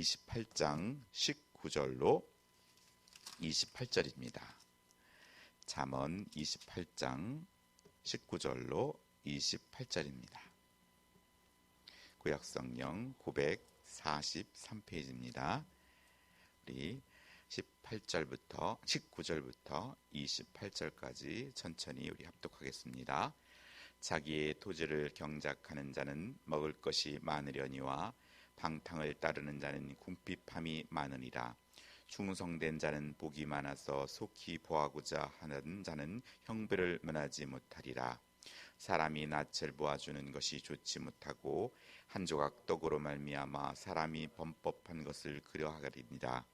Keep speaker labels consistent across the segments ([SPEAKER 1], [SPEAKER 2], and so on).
[SPEAKER 1] 28장 19절로 28절입니다. 잠언 28장 19절로 28절입니다. 구약성경 943페이지입니다. 우리 19절부터 28절까지 천천히 우리 합독하겠습니다. 자기의 토지를 경작하는 자는 먹을 것이 많으려니와 방탕을 따르는 자는 궁핍함이 많으니라. 충성된 자는 복이 많아서 속히 보하고자 하는 자는 형벌을 면하지 못하리라. 사람이 낯을 보아주는 것이 좋지 못하고 한 조각 떡으로 말미암아 사람이 범법한 것을 그려하리니라.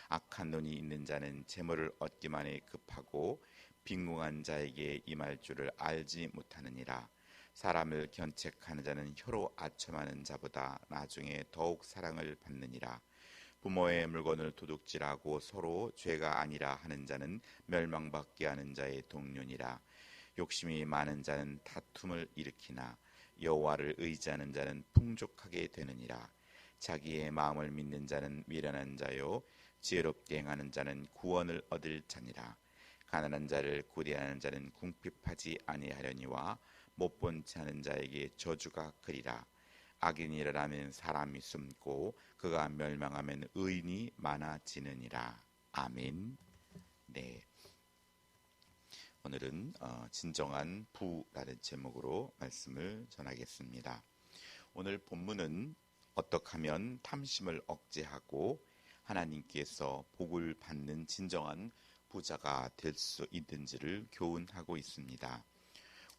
[SPEAKER 1] 악한 눈이 있는 자는 재물을 얻기만에 급하고 빈궁한 자에게 임할 줄을 알지 못하느니라. 사람을 견책하는 자는 혀로 아첨하는 자보다 나중에 더욱 사랑을 받느니라. 부모의 물건을 도둑질하고 서로 죄가 아니라 하는 자는 멸망받게 하는 자의 동료니라. 욕심이 많은 자는 다툼을 일으키나 여호와를 의지하는 자는 풍족하게 되느니라. 자기의 마음을 믿는 자는 미련한 자요 지혜롭게 행하는 자는 구원을 얻을 자니라. 가난한 자를 구대하는 자는 궁핍하지 아니하려니와 못본 채 하는 자에게 저주가 그리라. 악인이 일어나면 사람이 숨고 그가 멸망하면 의인이 많아지느니라. 아멘. 네. 오늘은 진정한 부라는 제목으로 말씀을 전하겠습니다. 오늘 본문은 어떻게 하면 탐심을 억제하고 하나님께서 복을 받는 진정한 부자가 될 수 있는지를 교훈하고 있습니다.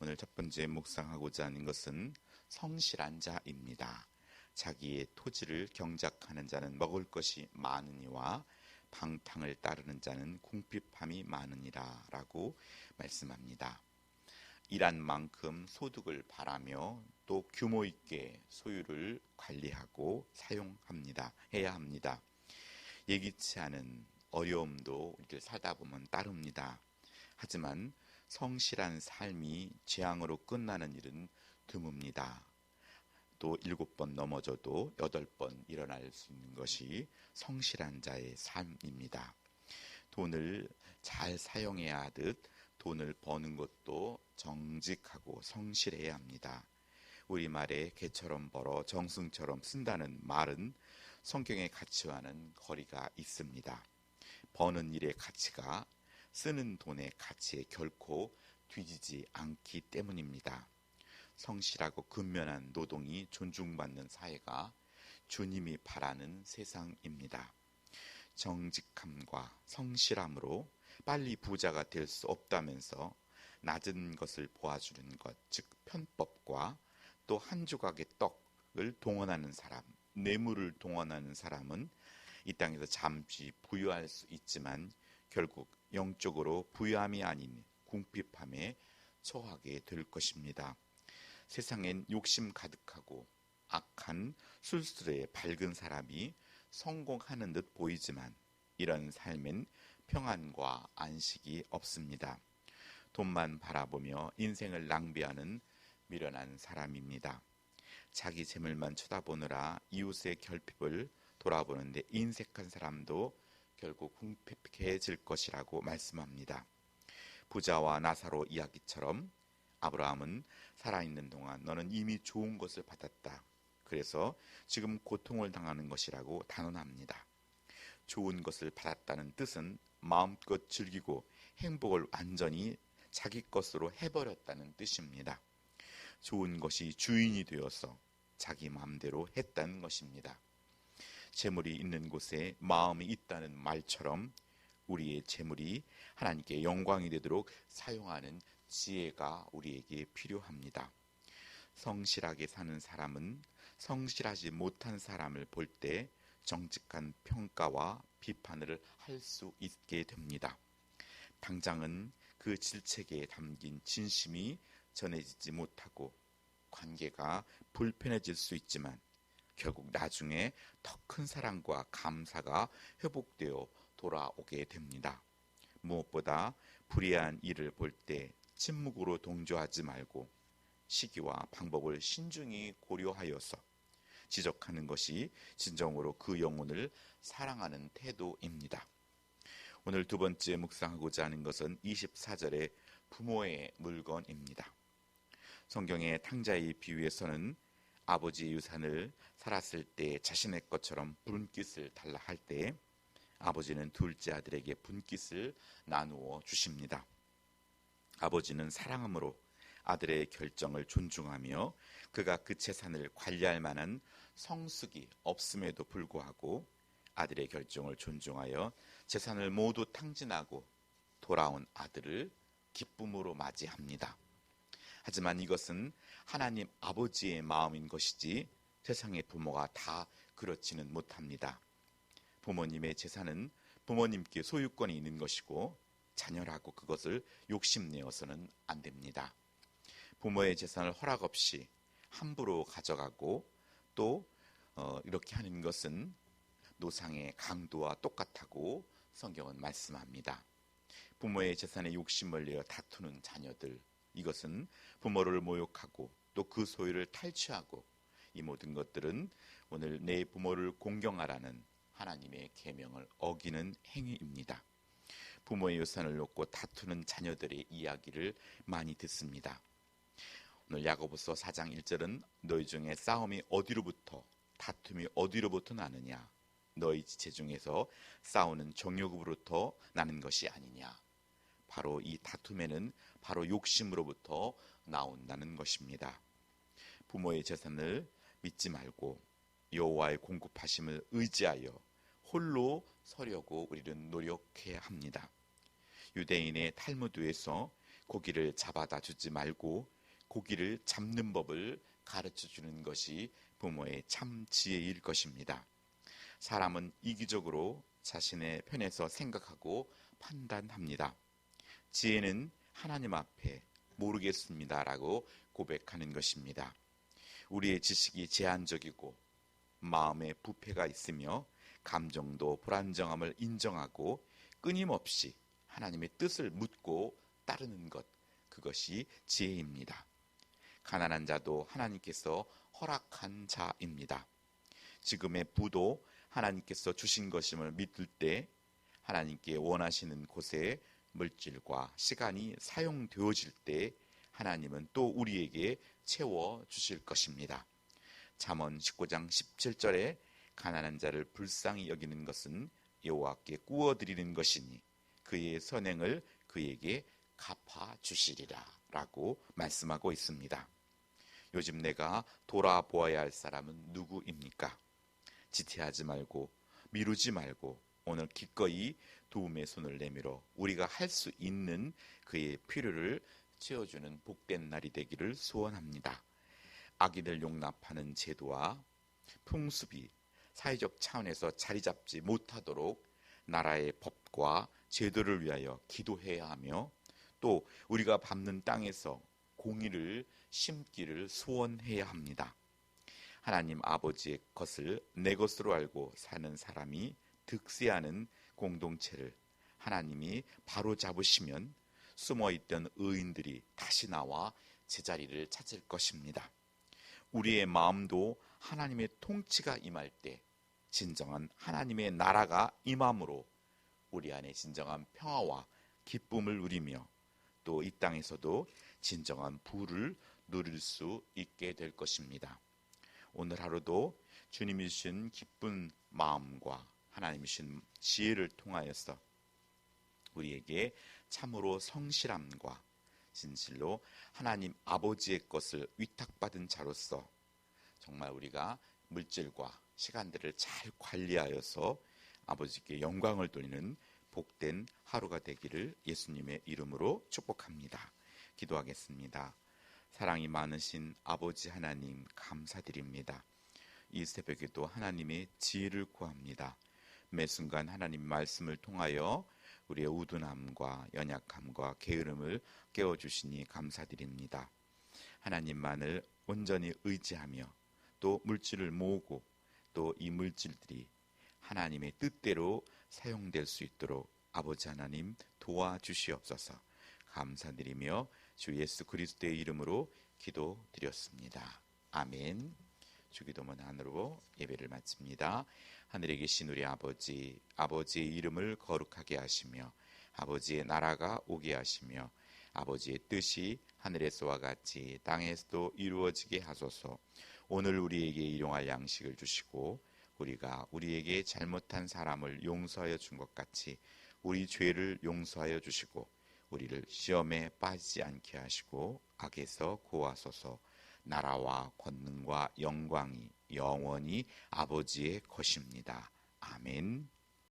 [SPEAKER 1] 오늘 첫 번째 묵상하고자 하는 것은 성실한 자입니다. 자기의 토지를 경작하는 자는 먹을 것이 많으니와 방탕을 따르는 자는 궁핍함이 많으니라 라고 말씀합니다. 일한 만큼 소득을 바라며 또 규모 있게 소유를 관리하고 해야 합니다. 예기치 않은 어려움도 이렇게 살다 보면 따릅니다. 하지만 성실한 삶이 재앙으로 끝나는 일은 드뭅니다. 또 7번 넘어져도 8번 일어날 수 있는 것이 성실한 자의 삶입니다. 돈을 잘 사용해야 하듯 돈을 버는 것도 정직하고 성실해야 합니다. 우리말에 개처럼 벌어 정승처럼 쓴다는 말은 성경의 가치와는 거리가 있습니다. 버는 일의 가치가 쓰는 돈의 가치에 결코 뒤지지 않기 때문입니다. 성실하고 근면한 노동이 존중받는 사회가 주님이 바라는 세상입니다. 정직함과 성실함으로 빨리 부자가 될 수 없다면서 낮은 것을 보아주는 것, 즉 편법과 또 한 조각의 떡을 동원하는 사람, 뇌물을 동원하는 사람은 이 땅에서 잠시 부유할 수 있지만 결국 영적으로 부유함이 아닌 궁핍함에 처하게 될 것입니다. 세상엔 욕심 가득하고 악한 술수레 밝은 사람이 성공하는 듯 보이지만 이런 삶엔 평안과 안식이 없습니다. 돈만 바라보며 인생을 낭비하는 미련한 사람입니다. 자기 재물만 쳐다보느라 이웃의 결핍을 돌아보는데 인색한 사람도 결국 궁핍해질 것이라고 말씀합니다. 부자와 나사로 이야기처럼 아브라함은 살아있는 동안 너는 이미 좋은 것을 받았다. 그래서 지금 고통을 당하는 것이라고 단언합니다. 좋은 것을 받았다는 뜻은 마음껏 즐기고 행복을 완전히 자기 것으로 해버렸다는 뜻입니다. 좋은 것이 주인이 되어서 자기 마음대로 했다는 것입니다. 재물이 있는 곳에 마음이 있다는 말처럼 우리의 재물이 하나님께 영광이 되도록 사용하는 지혜가 우리에게 필요합니다. 성실하게 사는 사람은 성실하지 못한 사람을 볼 때 정직한 평가와 비판을 할 수 있게 됩니다. 당장은 그 질책에 담긴 진심이 전해지지 못하고 관계가 불편해질 수 있지만 결국 나중에 더 큰 사랑과 감사가 회복되어 돌아오게 됩니다. 무엇보다 불의한 일을 볼 때 침묵으로 동조하지 말고 시기와 방법을 신중히 고려하여서 지적하는 것이 진정으로 그 영혼을 사랑하는 태도입니다. 오늘 두 번째 묵상하고자 하는 것은 24절의 부모의 물건입니다. 성경의 탕자의 비유에서는 아버지의 유산을 살았을 때 자신의 것처럼 분깃을 달라 할 때 아버지는 둘째 아들에게 분깃을 나누어 주십니다. 아버지는 사랑함으로 아들의 결정을 존중하며 그가 그 재산을 관리할 만한 성숙이 없음에도 불구하고 아들의 결정을 존중하여 재산을 모두 탕진하고 돌아온 아들을 기쁨으로 맞이합니다. 하지만 이것은 하나님 아버지의 마음인 것이지 세상의 부모가 다 그렇지는 못합니다. 부모님의 재산은 부모님께 소유권이 있는 것이고 자녀라고 그것을 욕심내어서는 안 됩니다. 부모의 재산을 허락 없이 함부로 가져가고 또 이렇게 하는 것은 노상의 강도와 똑같다고 성경은 말씀합니다. 부모의 재산에 욕심을 내어 다투는 자녀들, 이것은 부모를 모욕하고 또 그 소유를 탈취하고 이 모든 것들은 오늘 내 부모를 공경하라는 하나님의 계명을 어기는 행위입니다. 부모의 유산을 놓고 다투는 자녀들의 이야기를 많이 듣습니다. 오늘 야고보서 4장 1절은 너희 중에 싸움이 어디로부터 다툼이 어디로부터 나느냐 너희 지체 중에서 싸우는 정욕으로부터 나는 것이 아니냐. 바로 이 다툼에는 바로 욕심으로부터 나온다는 것입니다. 부모의 재산을 믿지 말고 여호와의 공급하심을 의지하여 홀로 서려고 우리는 노력해야 합니다. 유대인의 탈무드에서 고기를 잡아다 주지 말고 고기를 잡는 법을 가르쳐 주는 것이 부모의 참 지혜일 것입니다. 사람은 이기적으로 자신의 편에서 생각하고 판단합니다. 지혜는 하나님 앞에 모르겠습니다라고 고백하는 것입니다. 우리의 지식이 제한적이고 마음에 부패가 있으며 감정도 불안정함을 인정하고 끊임없이 하나님의 뜻을 묻고 따르는 것, 그것이 지혜입니다. 가난한 자도 하나님께서 허락한 자입니다. 지금의 부도 하나님께서 주신 것임을 믿을 때 하나님께 원하시는 곳에 물질과 시간이 사용되어질 때 하나님은 또 우리에게 채워주실 것입니다. 잠언 19장 17절에 가난한 자를 불쌍히 여기는 것은 여호와께 구워드리는 것이니 그의 선행을 그에게 갚아주시리라 라고 말씀하고 있습니다. 요즘 내가 돌아보아야 할 사람은 누구입니까? 지체하지 말고 미루지 말고 오늘 기꺼이 도움의 손을 내밀어 우리가 할 수 있는 그의 필요를 채워주는 복된 날이 되기를 소원합니다. 악인을 용납하는 제도와 풍습이 사회적 차원에서 자리 잡지 못하도록 나라의 법과 제도를 위하여 기도해야 하며 또 우리가 밟는 땅에서 공의를 심기를 소원해야 합니다. 하나님 아버지의 것을 내 것으로 알고 사는 사람이 득세하는 공동체를 하나님이 바로 잡으시면 숨어있던 의인들이 다시 나와 제자리를 찾을 것입니다. 우리의 마음도 하나님의 통치가 임할 때 진정한 하나님의 나라가 임함으로 우리 안에 진정한 평화와 기쁨을 누리며 또 이 땅에서도 진정한 부를 누릴 수 있게 될 것입니다. 오늘 하루도 주님이 주신 기쁜 마음과 하나님이 주신 지혜를 통하여서 우리에게 참으로 성실함과 진실로 하나님 아버지의 것을 위탁받은 자로서 정말 우리가 물질과 시간들을 잘 관리하여서 아버지께 영광을 돌리는 복된 하루가 되기를 예수님의 이름으로 축복합니다. 기도하겠습니다. 사랑이 많으신 아버지 하나님 감사드립니다. 이 새벽에도 하나님의 지혜를 구합니다. 매 순간 하나님 말씀을 통하여 우리의 우둔함과 연약함과 게으름을 깨워주시니 감사드립니다. 하나님만을 온전히 의지하며 또 물질을 모으고 또 이 물질들이 하나님의 뜻대로 사용될 수 있도록 아버지 하나님 도와주시옵소서. 감사드리며 주 예수 그리스도의 이름으로 기도드렸습니다. 아멘. 주기도문 안으로 예배를 마칩니다. 하늘에 계신 우리 아버지, 아버지의 이름을 거룩하게 하시며 아버지의 나라가 오게 하시며 아버지의 뜻이 하늘에서와 같이 땅에서도 이루어지게 하소서. 오늘 우리에게 일용할 양식을 주시고 우리가 우리에게 잘못한 사람을 용서하여 준 것 같이 우리 죄를 용서하여 주시고 우리를 시험에 빠지지 않게 하시고 악에서 구하소서. 나라와 권능과 영광이 영원히 아버지의 것입니다. 아멘.